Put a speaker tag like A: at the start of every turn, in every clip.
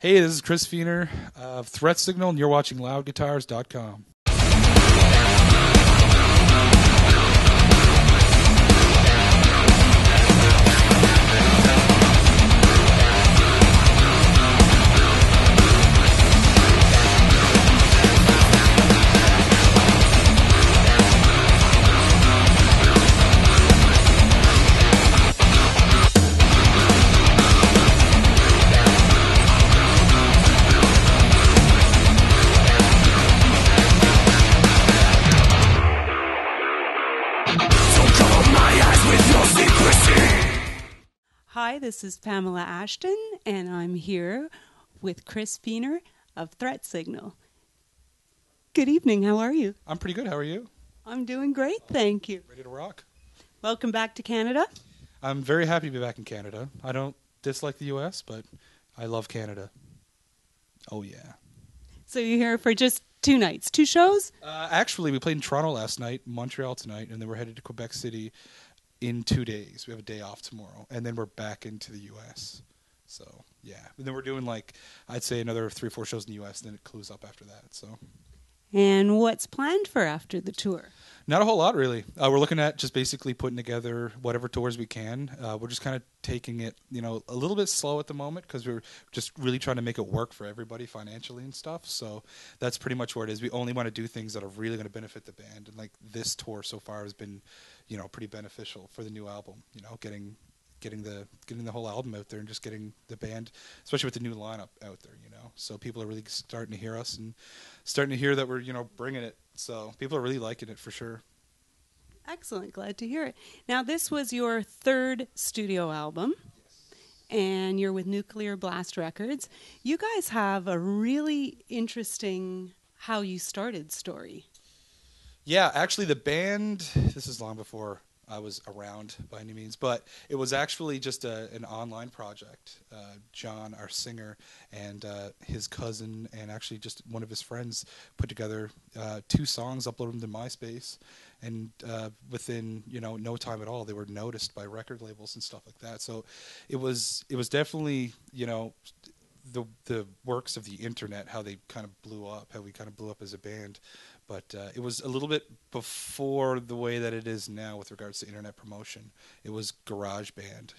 A: Hey, this is Chris Feener of Threat Signal, and you're watching loudguitars.com.
B: Hi, this is Pamela Ashton, and I'm here with Chris Feener of Threat Signal. Good evening, how are you?
A: I'm pretty good. How are you?
B: I'm doing great, thank you.
A: Ready to rock?
B: Welcome back to Canada.
A: I'm very happy to be back in Canada. I don't dislike the U.S., but I love Canada. Oh, yeah.
B: So you're here for just 2 nights, 2 shows?
A: Actually, we played in Toronto last night, Montreal tonight, and then we're headed to Quebec City in 2 days. We have a day off tomorrow, and then we're back into the U.S. So, yeah. And then we're doing, I'd say another 3 or 4 shows in the U.S., and then it clues up after that, so.
B: And what's planned for after the tour?
A: Not a whole lot, really. We're looking at just basically putting together whatever tours we can. We're just kind of taking it, a little bit slow at the moment because we're just really trying to make it work for everybody financially and stuff. So that's pretty much where it is. We only want to do things that are really going to benefit the band. And this tour so far has been, pretty beneficial for the new album. Getting the whole album out there and just getting the band, especially with the new lineup out there, So people are really starting to hear us and starting to hear that we're, bringing it. So people are really liking it for sure.
B: Excellent, glad to hear it. Now, this was your 3rd studio album, and you're with Nuclear Blast Records. You guys have a really interesting how you started story.
A: Yeah, actually the band, this is long before I was around by any means, but it was actually just an online project. John, our singer, and his cousin, and actually just one of his friends put together 2 songs, uploaded them to MySpace, and within no time at all, they were noticed by record labels and stuff like that. So it was definitely the works of the internet, how they kind of blew up, how we kind of blew up as a band. But it was a little bit before the way that it is now with regards to internet promotion. It was GarageBand,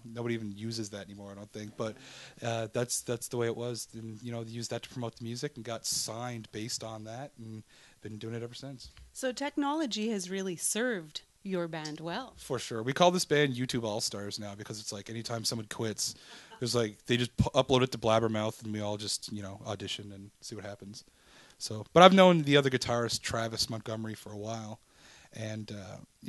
A: Nobody even uses that anymore, I don't think. But that's the way it was. And, they used that to promote the music and got signed based on that and been doing it ever since.
B: So technology has really served your band well.
A: For sure. We call this band YouTube All-Stars now because it's like anytime someone quits, there's they just upload it to Blabbermouth and we all just, audition and see what happens. So, but I've known the other guitarist, Travis Montgomery, for a while, and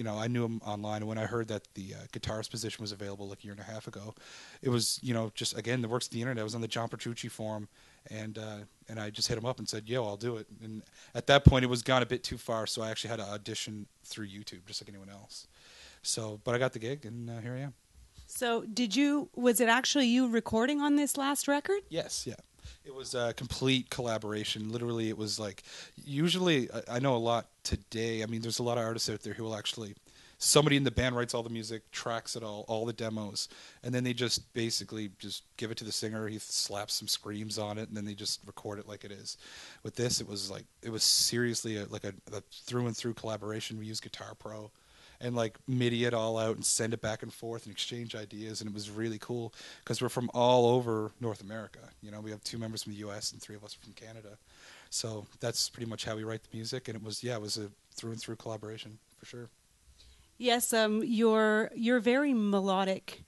A: I knew him online. And when I heard that the guitarist position was available a year and a half ago, it was just again the works of the internet. I was on the John Petrucci forum, and I just hit him up and said, "Yo, I'll do it." And at that point, it was gone a bit too far, so I actually had to audition through YouTube, just like anyone else. So, but I got the gig, and here I am.
B: So, was it actually you recording on this last record?
A: Yes, yeah. It was a complete collaboration. Literally, it was usually, I know a lot today. I mean, there's a lot of artists out there who will actually, somebody in the band writes all the music, tracks it all the demos, and then they just basically just give it to the singer. He slaps some screams on it, and then they just record it like it is. With this, it was seriously a through and through collaboration. We used Guitar Pro. And MIDI it all out and send it back and forth and exchange ideas, and it was really cool because we're from all over North America. We have 2 members from the U.S. and 3 of us from Canada, so that's pretty much how we write the music. And it was a through and through collaboration for sure.
B: Yes, your very melodic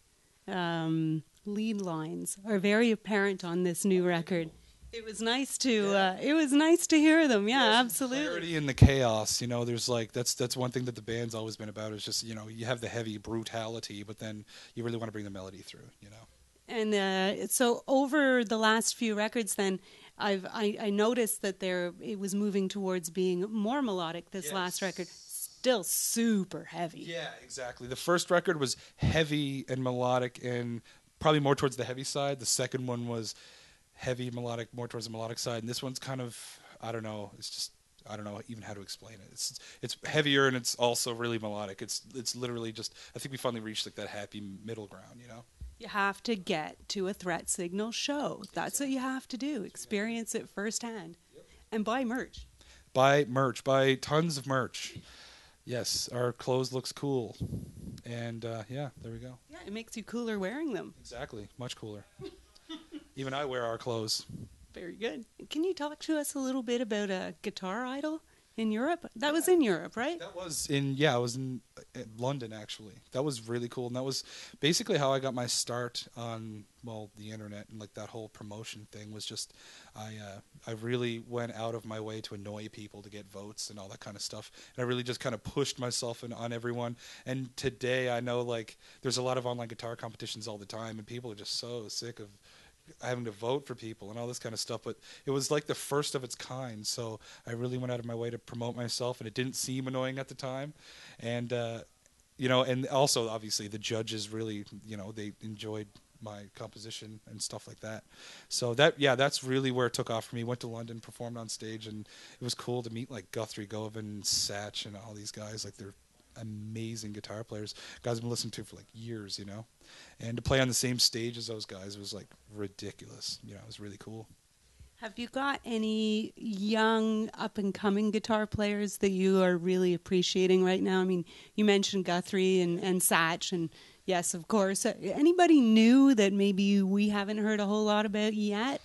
B: lead lines are very apparent on this new record. It was nice to hear them. Yeah, absolutely.
A: Clarity in the chaos. There's that's one thing that the band's always been about. Is just you have the heavy brutality, but then you really want to bring the melody through.
B: And so over the last few records, then I noticed that it was moving towards being more melodic. This last record, still super heavy.
A: Yeah, exactly. The first record was heavy and melodic, and probably more towards the heavy side. The second one was heavy melodic, more towards the melodic side, and this one's kind of, I don't know, it's just, I don't know even how to explain it. It's heavier and it's also really melodic. It's literally just, I think we finally reached that happy middle ground,
B: You have to get to a threat signal show. That's what you have to do. Experience it firsthand. And buy merch.
A: Buy merch. Buy tons of merch. Yes, our clothes looks cool. And yeah, there we go.
B: Yeah, it makes you cooler wearing them.
A: Exactly. Much cooler. Even I wear our clothes.
B: Very good. Can you talk to us a little bit about a guitar idol in Europe? That was in Europe, right?
A: That was I was in London actually. That was really cool, and that was basically how I got my start on the internet, and like that whole promotion thing was just I really went out of my way to annoy people to get votes and all that kind of stuff, and I really just kind of pushed myself on everyone. And today I know like there's a lot of online guitar competitions all the time, and people are just so sick of having to vote for people and all this kind of stuff, but it was like the first of its kind, so I really went out of my way to promote myself, and it didn't seem annoying at the time. And and also obviously the judges really, they enjoyed my composition and stuff like that. So that's really where it took off for me. Went to London, performed on stage, and it was cool to meet like Guthrie Govan, Satch, and all these guys. Like, they're amazing guitar players, guys I've been listening to for like years, and to play on the same stage as those guys was like ridiculous. It was really cool.
B: Have you got any young up-and-coming guitar players that you are really appreciating right now? I mean, you mentioned Guthrie and Satch, and yes, of course. Anybody new that maybe we haven't heard a whole lot about yet?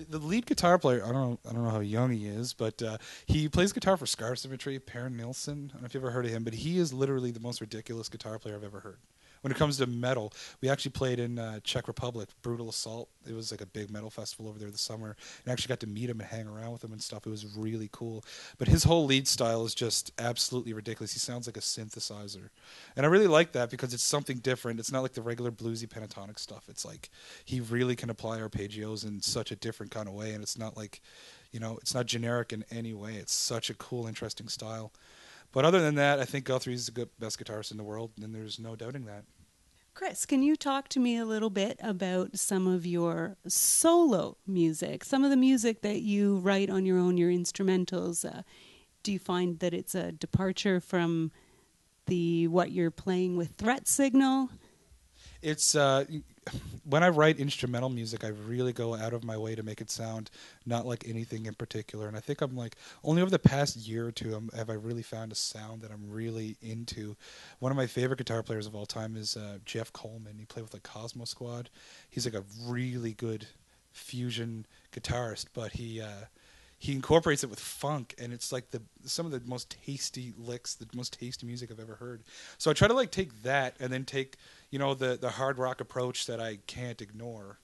A: The lead guitar player, I don't know how young he is, but he plays guitar for Scar Symmetry, Per Nilsson. I don't know if you've ever heard of him, but he is literally the most ridiculous guitar player I've ever heard. When it comes to metal, we actually played in Czech Republic, Brutal Assault. It was like a big metal festival over there this summer, and I actually got to meet him and hang around with him and stuff. It was really cool. But his whole lead style is just absolutely ridiculous. He sounds like a synthesizer. And I really like that because it's something different. It's not like the regular bluesy pentatonic stuff. It's like he really can apply arpeggios in such a different kind of way, and it's not like, it's not generic in any way. It's such a cool, interesting style. But other than that, I think Guthrie's the best guitarist in the world, and there's no doubting that.
B: Chris, can you talk to me a little bit about some of your solo music, some of the music that you write on your own, your instrumentals? Do you find that it's a departure from what you're playing with Threat Signal?
A: It's when I write instrumental music, I really go out of my way to make it sound not like anything in particular. And I think I'm like, only over the past year or two have I really found a sound that I'm really into. One of my favorite guitar players of all time is Jeff Coleman. He played with like Cosmo Squad. He's like a really good fusion guitarist, but he incorporates it with funk, and it's like some of the most tasty licks, the most tasty music I've ever heard. So I try to like take that and then take, the hard rock approach that I can't ignore.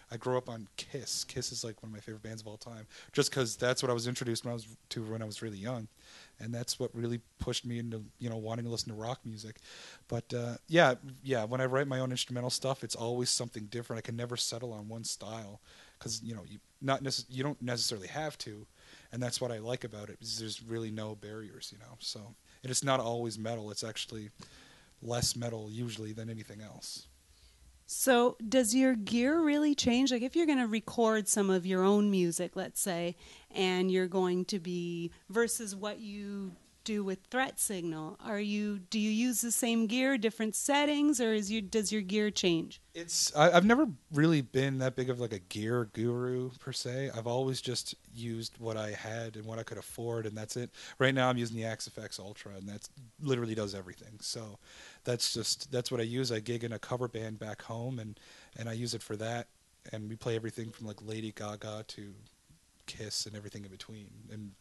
A: I grew up on Kiss. Kiss is like one of my favorite bands of all time, just because that's what I was introduced when I was really young, and that's what really pushed me into wanting to listen to rock music. But when I write my own instrumental stuff, it's always something different. I can never settle on one style, because you don't necessarily have to, and that's what I like about it. Is there's really no barriers, So, and it's not always metal. It's actually less metal usually than anything else.
B: So does your gear really change? Like, if you're going to record some of your own music, let's say, and you're going to be versus what you do with Threat Signal, do you use the same gear, different settings, or does your gear change?
A: I've never really been that big of like a gear guru per se. I've always just used what I had and what I could afford, and that's it. Right now I'm using the XFX Ultra, and that literally does everything. So that's what I use. I gig in a cover band back home, and I use it for that, and we play everything from like Lady Gaga to Kiss and everything in between, and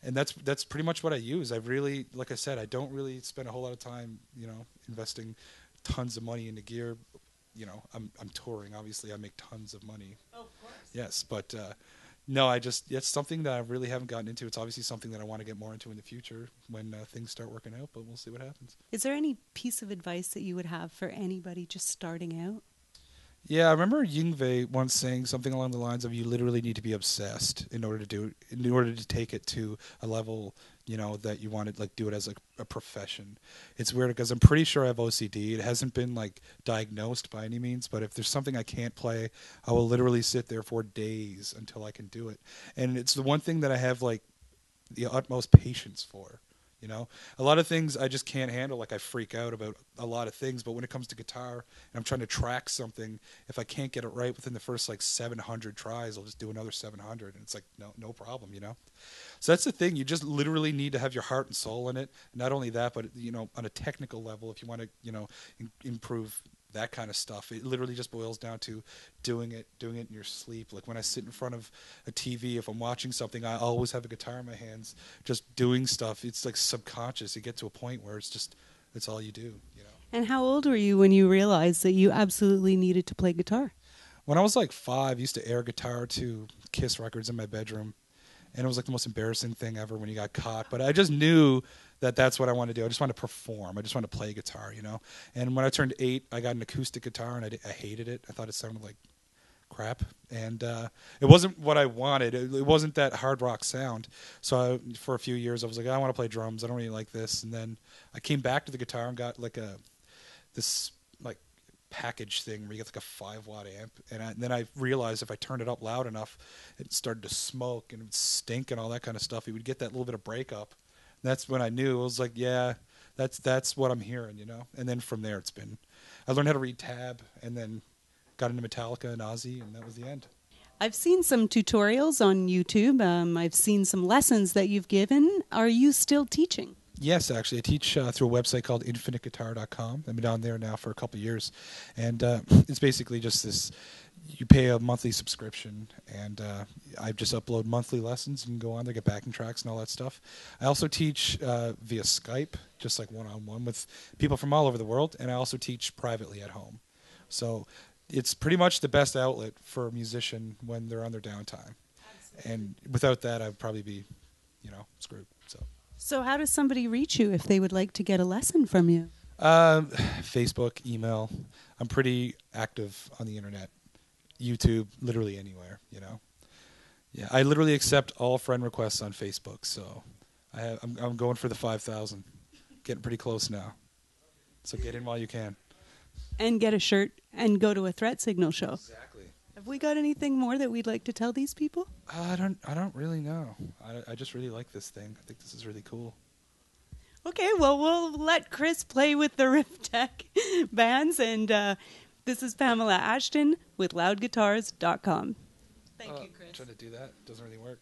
A: and that's pretty much what I use. I really, like I said, I don't really spend a whole lot of time investing tons of money into gear. I'm touring, obviously I make tons of money.
B: Oh, of course.
A: Yes, but no, it's something that I really haven't gotten into. It's obviously something that I want to get more into in the future when things start working out, but we'll see what happens.
B: Is there any piece of advice that you would have for anybody just starting out?
A: Yeah, I remember Yngwie once saying something along the lines of, you literally need to be obsessed in order to take it to a level, that you want to like do it as like a profession. It's weird because I'm pretty sure I have OCD. It hasn't been like diagnosed by any means, but if there's something I can't play, I will literally sit there for days until I can do it. And it's the one thing that I have like the utmost patience for. You know, a lot of things I just can't handle. Like I freak out about a lot of things, but when it comes to guitar and I'm trying to track something, if I can't get it right within the first like 700 tries, I'll just do another 700, and it's like no problem, you know. So that's the thing. You just literally need to have your heart and soul in it. Not only that, but you know, on a technical level, if you want to, you know, improve that kind of stuff, it literally just boils down to doing it in your sleep. Like when I sit in front of a TV, if I'm watching something, I always have a guitar in my hands, just doing stuff. It's like subconscious. You get to a point where it's all you do, you know.
B: And how old were you when you realized that you absolutely needed to play guitar?
A: When I was like 5, I used to air guitar to Kiss records in my bedroom. And it was like the most embarrassing thing ever when you got caught. But I just knew that that's what I wanted to do. I just wanted to perform. I just wanted to play guitar, you know. And when I turned 8, I got an acoustic guitar, and I hated it. I thought it sounded like crap. And it wasn't what I wanted. It wasn't that hard rock sound. So for a few years, I was like, I want to play drums. I don't really like this. And then I came back to the guitar and got like this like package thing where you get like a 5-watt amp, and then I realized if I turned it up loud enough, it started to smoke and it would stink and all that kind of stuff. It would get that little bit of breakup. And that's when I knew. I was like, yeah, that's what I'm hearing, you know. And then from there, I learned how to read tab, and then got into Metallica and Ozzy, and that was the end.
B: I've seen some tutorials on YouTube. I've seen some lessons that you've given. Are you still teaching?
A: Yes, actually. I teach through a website called infiniteguitar.com. I've been down there now for a couple of years. And it's basically just this, you pay a monthly subscription, and I just upload monthly lessons. You can go on there, get backing tracks and all that stuff. I also teach via Skype, just like one-on-one with people from all over the world. And I also teach privately at home. So it's pretty much the best outlet for a musician when they're on their downtime. Absolutely. And without that, I'd probably be, you know, screwed.
B: So how does somebody reach you if they would like to get a lesson from you?
A: Facebook, email. I'm pretty active on the internet. YouTube, literally anywhere, you know. Yeah, I literally accept all friend requests on Facebook, so I'm going for the 5,000. Getting pretty close now. So get in while you can.
B: And get a shirt and go to a Threat Signal show.
A: Exactly.
B: Have we got anything more that we'd like to tell these people?
A: I don't really know. I just really like this thing. I think this is really cool.
B: Okay, well, we'll let Chris play with the Riff Tech bands, and this is Pamela Ashton with loudguitars.com. Thank you, Chris.
A: Trying to do that. Doesn't really work.